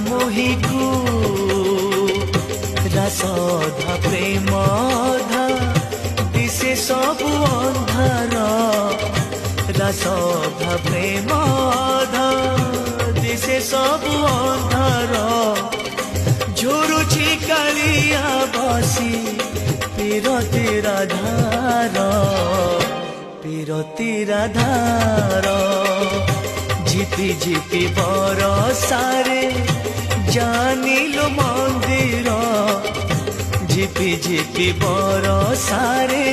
मोहिकु रासधा प्रेमधा दिसे सबु अंधार रासधा प्रेमधा दिसे सबु अंधार झुरुछि कालिया बसी पीरतिर धार पीरतिर धार झिपि झिपि बरसारे जानिलो मंदिर झिपि झिपि बरसारे